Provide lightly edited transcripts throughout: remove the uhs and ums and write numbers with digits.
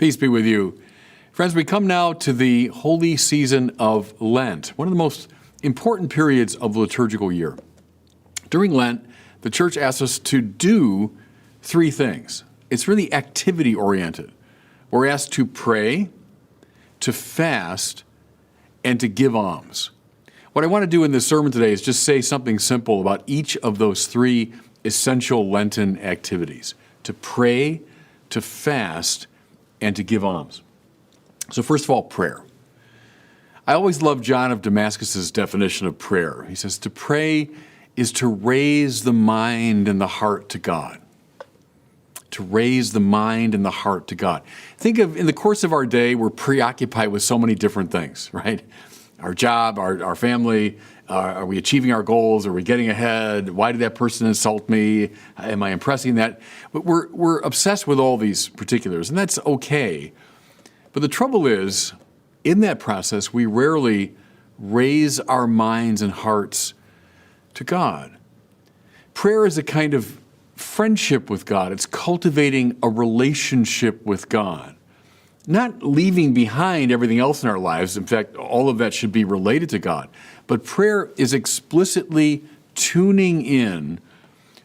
Peace be with you. Friends, we come now to the holy season of Lent, one of the most important periods of the liturgical year. During Lent, the church asks us to do three things. It's really activity-oriented. We're asked to pray, to fast, and to give alms. What I want to do in this sermon today is just say something simple about each of those three essential Lenten activities: to pray, to fast, and to give alms. So first of all, prayer. I always love John of Damascus's definition of prayer. He says, to pray is to raise the mind and the heart to God. To raise the mind and the heart to God. Think of, in the course of our day, we're preoccupied with so many different things, right? Our job, our family, are we achieving our goals? Are we getting ahead? Why did that person insult me? Am I impressing that? But we're obsessed with all these particulars, and that's okay. But the trouble is, in that process, we rarely raise our minds and hearts to God. Prayer is a kind of friendship with God. It's cultivating a relationship with God. Not leaving behind everything else in our lives. In fact, all of that should be related to God. But prayer is explicitly tuning in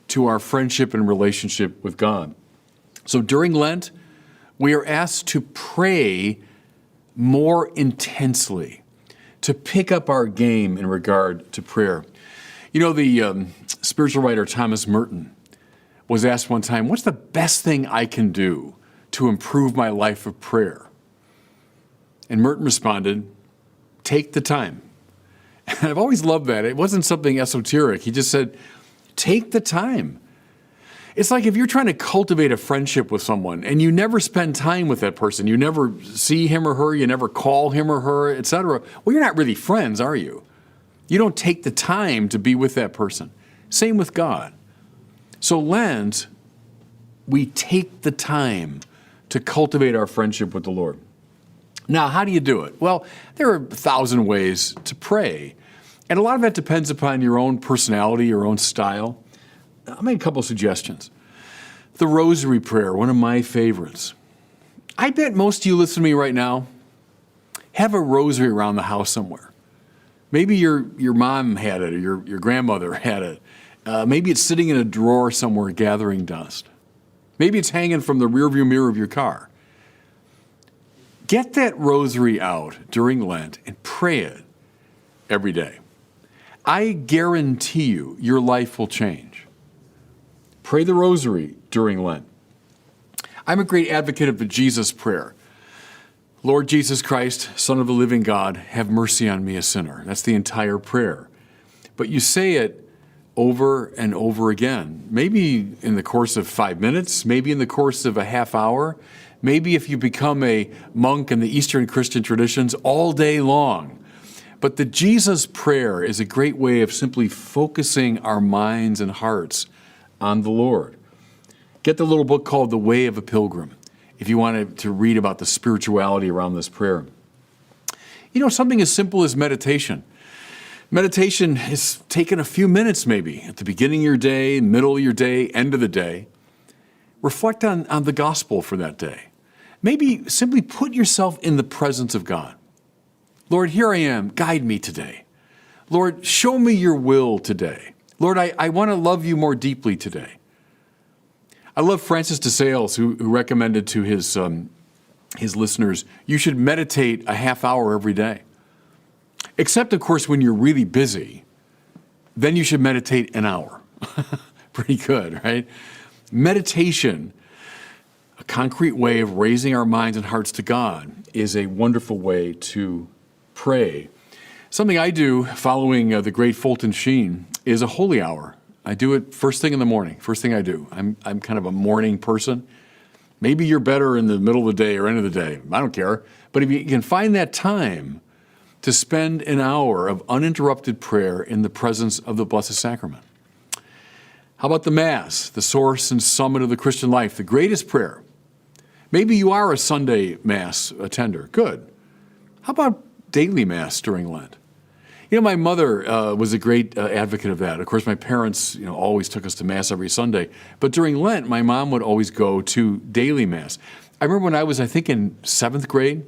to our friendship and relationship with God. So during Lent, we are asked to pray more intensely, to pick up our game in regard to prayer. You know, the spiritual writer Thomas Merton was asked one time, what's the best thing I can do to improve my life of prayer? And Merton responded, take the time. And I've always loved that. It wasn't something esoteric. He just said, take the time. It's like if you're trying to cultivate a friendship with someone and you never spend time with that person, you never see him or her, you never call him or her, etc. Well, you're not really friends, are you? You don't take the time to be with that person. Same with God. So Lent, we take the time to cultivate our friendship with the Lord. Now, how do you do it? Well, there are 1,000 ways to pray. And a lot of that depends upon your own personality, your own style. I'll make a couple of suggestions. The Rosary Prayer, one of my favorites. I bet most of you listening to me right now have a rosary around the house somewhere. Maybe your mom had it, or your grandmother had it. Maybe it's sitting in a drawer somewhere gathering dust. Maybe it's hanging from the rearview mirror of your car. Get that rosary out during Lent and pray it every day. I guarantee you, your life will change. Pray the rosary during Lent. I'm a great advocate of the Jesus prayer. Lord Jesus Christ, Son of the living God, have mercy on me, a sinner. That's the entire prayer. But you say it over and over again, maybe in the course of 5 minutes, maybe in the course of a half hour, maybe if you become a monk in the Eastern Christian traditions, all day long. But the Jesus prayer is a great way of simply focusing our minds and hearts on the Lord. Get the little book called The Way of a Pilgrim if you want to read about the spirituality around this prayer. You know, something as simple as meditation. Meditation is taking a few minutes maybe at the beginning of your day, middle of your day, end of the day. Reflect on the gospel for that day. Maybe simply put yourself in the presence of God. Lord, here I am. Guide me today. Lord, show me your will today. Lord, I want to love you more deeply today. I love Francis de Sales, who recommended to his listeners, you should meditate a half hour every day. Except, of course, when you're really busy, then you should meditate an hour. Pretty good, right? Meditation, a concrete way of raising our minds and hearts to God, is a wonderful way to pray. Something I do following the great Fulton Sheen is a holy hour. I do it first thing in the morning, first thing I do. I'm kind of a morning person. Maybe you're better in the middle of the day or end of the day. I don't care. But if you can find that time to spend an hour of uninterrupted prayer in the presence of the Blessed Sacrament. How about the Mass, the source and summit of the Christian life, the greatest prayer? Maybe you are a Sunday Mass attender. Good. How about daily Mass during Lent? You know, my mother was a great advocate of that. Of course, my parents, always took us to Mass every Sunday. But during Lent, my mom would always go to daily Mass. I remember when I was, I think, in 7th grade,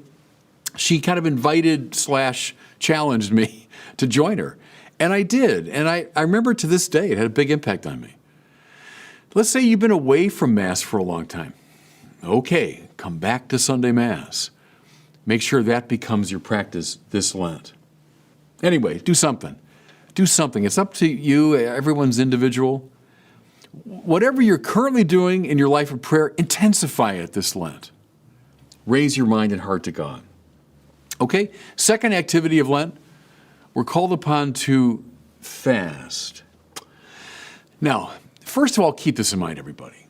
she kind of invited/challenged me to join her. And I did. And I remember to this day, it had a big impact on me. Let's say you've been away from Mass for a long time. Okay, come back to Sunday Mass. Make sure that becomes your practice this Lent. Anyway, do something. Do something. It's up to you. Everyone's individual. Whatever you're currently doing in your life of prayer, intensify it this Lent. Raise your mind and heart to God. Okay, second activity of Lent, we're called upon to fast. Now, first of all, keep this in mind, everybody.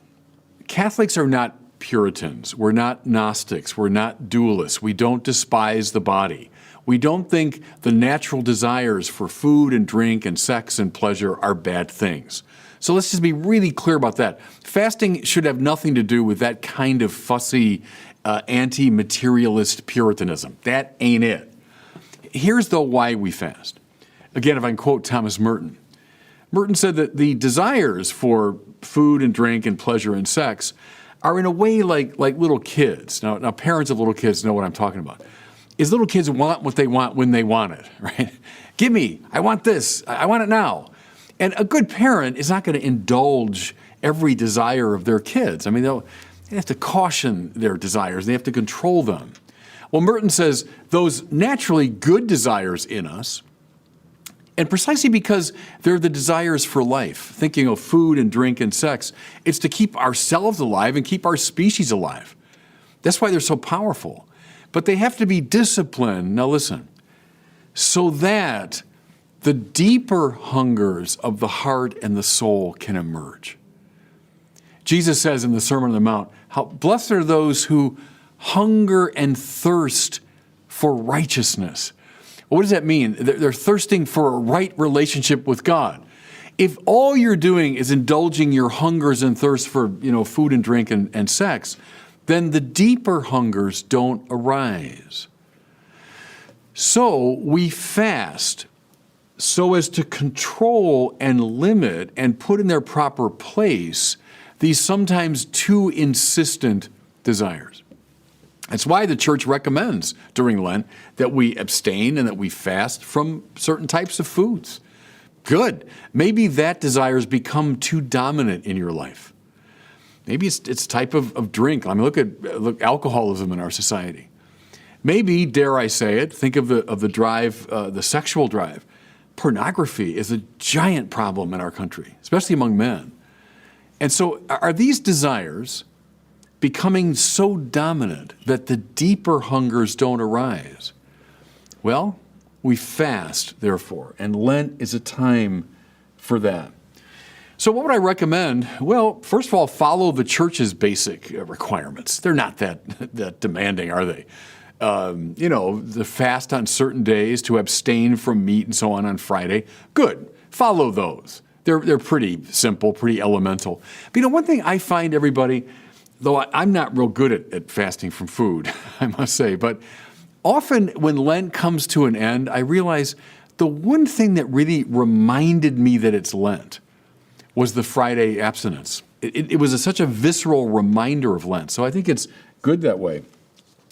Catholics are not Puritans. We're not Gnostics. We're not dualists. We don't despise the body. We don't think the natural desires for food and drink and sex and pleasure are bad things. So let's just be really clear about that. Fasting should have nothing to do with that kind of fussy, anti-materialist Puritanism. That ain't it. Here's, though, why we fast. Again, if I can quote Thomas Merton. Merton said that the desires for food and drink and pleasure and sex are in a way like little kids. Now, parents of little kids know what I'm talking about. Is little kids want what they want when they want it, right? Give me, I want this, I want it now. And a good parent is not going to indulge every desire of their kids. I mean, they have to caution their desires. They have to control them. Well, Merton says those naturally good desires in us, and precisely because they're the desires for life, thinking of food and drink and sex, it's to keep ourselves alive and keep our species alive. That's why they're so powerful. But they have to be disciplined, now listen, so that the deeper hungers of the heart and the soul can emerge. Jesus says in the Sermon on the Mount, how blessed are those who hunger and thirst for righteousness. What does that mean? They're thirsting for a right relationship with God. If all you're doing is indulging your hungers and thirsts for, food and drink and sex, then the deeper hungers don't arise. So we fast so as to control and limit and put in their proper place these sometimes too insistent desires. That's why the church recommends during Lent that we abstain and that we fast from certain types of foods. Good. Maybe that desire has become too dominant in your life. Maybe it's type of drink. I mean, look alcoholism in our society. Maybe, dare I say it, think of the drive, the sexual drive. Pornography is a giant problem in our country, especially among men. And so are these desires becoming so dominant that the deeper hungers don't arise? Well, we fast, therefore, and Lent is a time for that. So what would I recommend? Well, first of all, follow the church's basic requirements. They're not that demanding, are they? The fast on certain days, to abstain from meat and so on Friday. Good. Follow those. They're pretty simple, pretty elemental. But one thing I find, everybody, though I'm not real good at fasting from food, I must say, but often when Lent comes to an end, I realize the one thing that really reminded me that it's Lent was the Friday abstinence. It was such a visceral reminder of Lent. So I think it's good that way.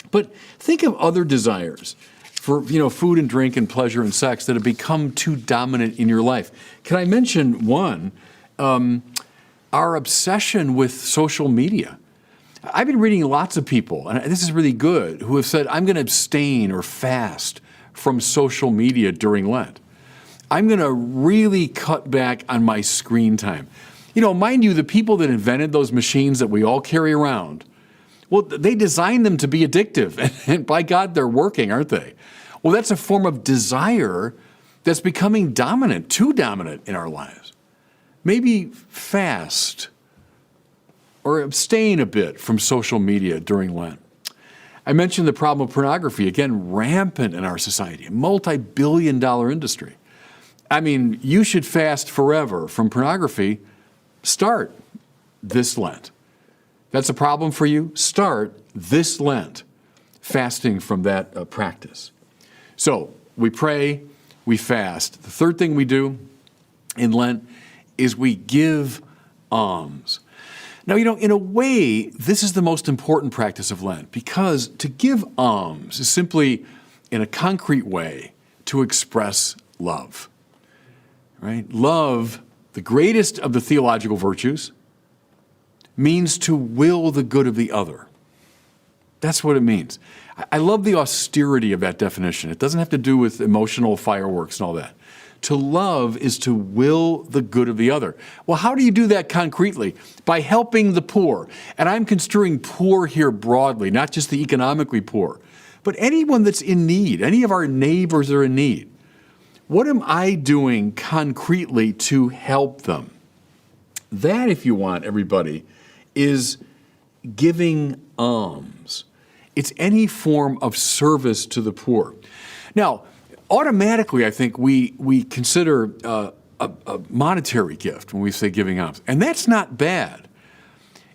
But think of other desires for food and drink and pleasure and sex that have become too dominant in your life. Can I mention one? Our obsession with social media. I've been reading lots of people, and this is really good, who have said, I'm going to abstain or fast from social media during Lent. I'm going to really cut back on my screen time. Mind you, the people that invented those machines that we all carry around, well, they designed them to be addictive, and by God, they're working, aren't they? Well, that's a form of desire that's becoming dominant, too dominant in our lives. Maybe fast or abstain a bit from social media during Lent. I mentioned the problem of pornography, again, rampant in our society, a multi-billion-dollar industry. I mean, you should fast forever from pornography. Start this Lent. That's a problem for you? Start this Lent fasting from that practice. So we pray, we fast. The third thing we do in Lent is we give alms. Now, in a way, this is the most important practice of Lent, because to give alms is simply, in a concrete way, to express love. Right? Love, the greatest of the theological virtues, means to will the good of the other. That's what it means. I love the austerity of that definition. It doesn't have to do with emotional fireworks and all that. To love is to will the good of the other. Well, how do you do that concretely? By helping the poor. And I'm construing poor here broadly, not just the economically poor, but anyone that's in need, any of our neighbors are in need. What am I doing concretely to help them? That, if you want, everybody, is giving alms. It's any form of service to the poor. Now, automatically, I think we consider a monetary gift when we say giving alms. And that's not bad,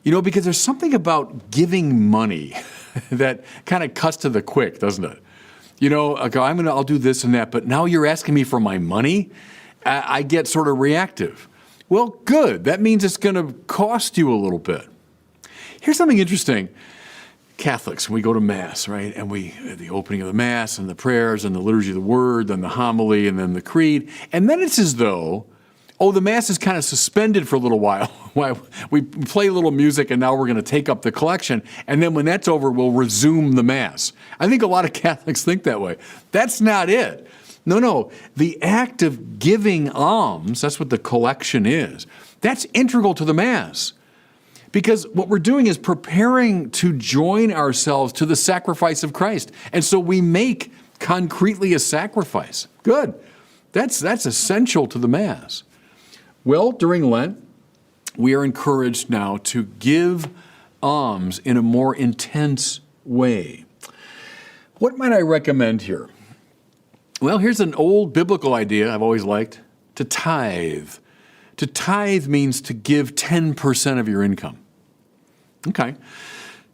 because there's something about giving money that kind of cuts to the quick, doesn't it? I'll do this and that, but now you're asking me for my money? I get sort of reactive. Well, good. That means it's going to cost you a little bit. Here's something interesting. Catholics, we go to Mass, right? And the opening of the Mass and the prayers and the liturgy of the Word, then the homily and then the creed. And then it's as though, the Mass is kind of suspended for a little while. We play a little music and now we're going to take up the collection. And then when that's over, we'll resume the Mass. I think a lot of Catholics think that way. That's not it. No. The act of giving alms, that's what the collection is, that's integral to the Mass. Because what we're doing is preparing to join ourselves to the sacrifice of Christ. And so we make concretely a sacrifice. Good. That's essential to the Mass. Well, during Lent, we are encouraged now to give alms in a more intense way. What might I recommend here? Well, here's an old biblical idea I've always liked, to tithe. To tithe means to give 10% of your income. Okay.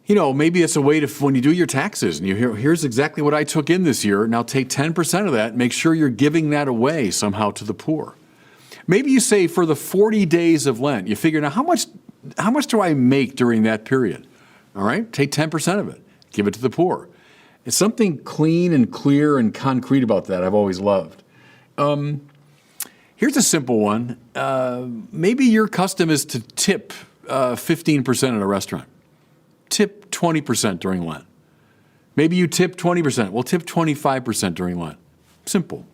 Maybe it's a way to, when you do your taxes and here's exactly what I took in this year, now take 10% of that, make sure you're giving that away somehow to the poor. Maybe you say for the 40 days of Lent, you figure, now how much do I make during that period? All right, take 10% of it, give it to the poor. It's something clean and clear and concrete about that I've always loved. Here's a simple one. Maybe your custom is to tip 15% at a restaurant. Tip 20% during Lent. Maybe you tip 20%. Well, tip 25% during Lent. Simple.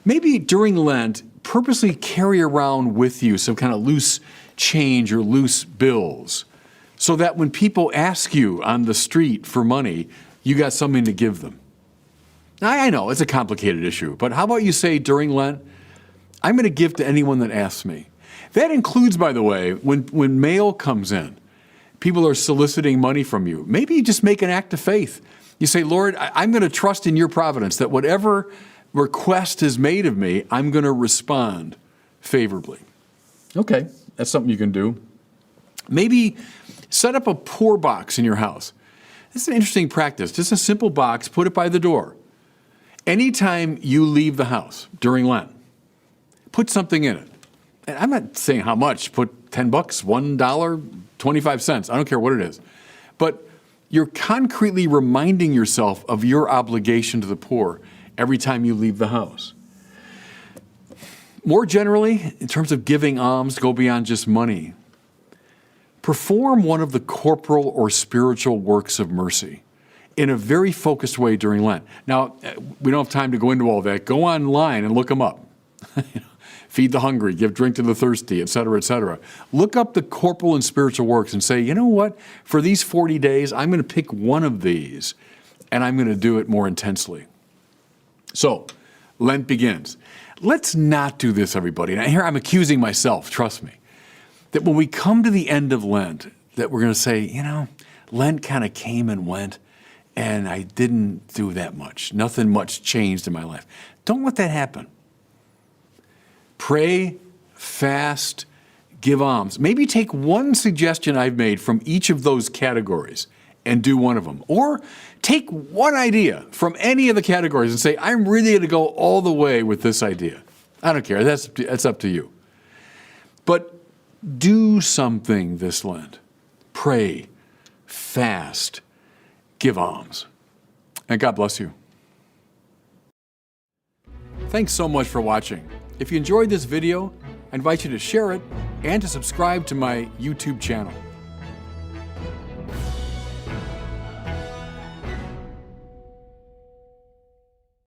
Maybe during Lent, purposely carry around with you some kind of loose change or loose bills so that when people ask you on the street for money, you got something to give them. Now, I know it's a complicated issue, but how about you say during Lent, I'm going to give to anyone that asks me. That includes, by the way, when mail comes in, people are soliciting money from you. Maybe you just make an act of faith. You say, Lord, I'm going to trust in your providence that whatever request is made of me, I'm going to respond favorably. Okay, that's something you can do. Maybe set up a poor box in your house. This is an interesting practice. Just a simple box, put it by the door. Anytime you leave the house during Lent, put something in it. And I'm not saying how much. Put $10, $1, 25 cents. I don't care what it is. But you're concretely reminding yourself of your obligation to the poor every time you leave the house. More generally, in terms of giving alms, go beyond just money. Perform one of the corporal or spiritual works of mercy in a very focused way during Lent. Now, we don't have time to go into all that. Go online and look them up. Feed the hungry, give drink to the thirsty, et cetera, et cetera. Look up the corporal and spiritual works and say, you know what? For these 40 days, I'm going to pick one of these, and I'm going to do it more intensely. So, Lent begins. Let's not do this, everybody. And here I'm accusing myself, trust me, that when we come to the end of Lent, that we're going to say, Lent kind of came and went, and I didn't do that much. Nothing much changed in my life. Don't let that happen. Pray, fast, give alms. Maybe take one suggestion I've made from each of those categories and do one of them. Or take one idea from any of the categories and say, I'm really going to go all the way with this idea. I don't care. That's up to you. But do something this Lent. Pray, fast, give alms. And God bless you. Thanks so much for watching. If you enjoyed this video, I invite you to share it and to subscribe to my YouTube channel.